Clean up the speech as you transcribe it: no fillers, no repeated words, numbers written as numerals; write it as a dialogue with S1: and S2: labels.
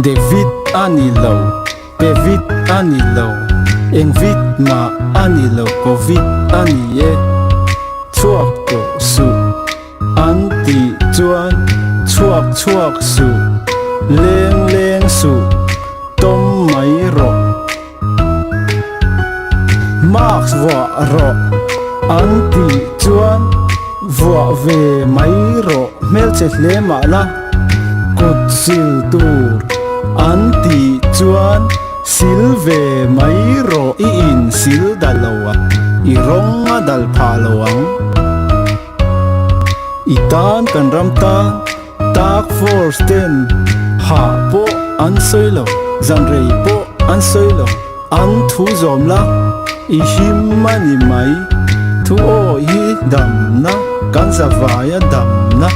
S1: David anilo David anilo eng vit ma anilo covid anie chuak to su anti chuan chuak su leng su tom mai ro max wa ro anti chuan vua ve mai ro mel che hle ma la kut sil tur anti chuan silve mai ro I in sil dalawa I ronga dal palawang itan kan ramta tak force ten ha po an soilo zan rei po an soilo an thu zom la I him mani mai thu o hi dam na kan zavaya dam na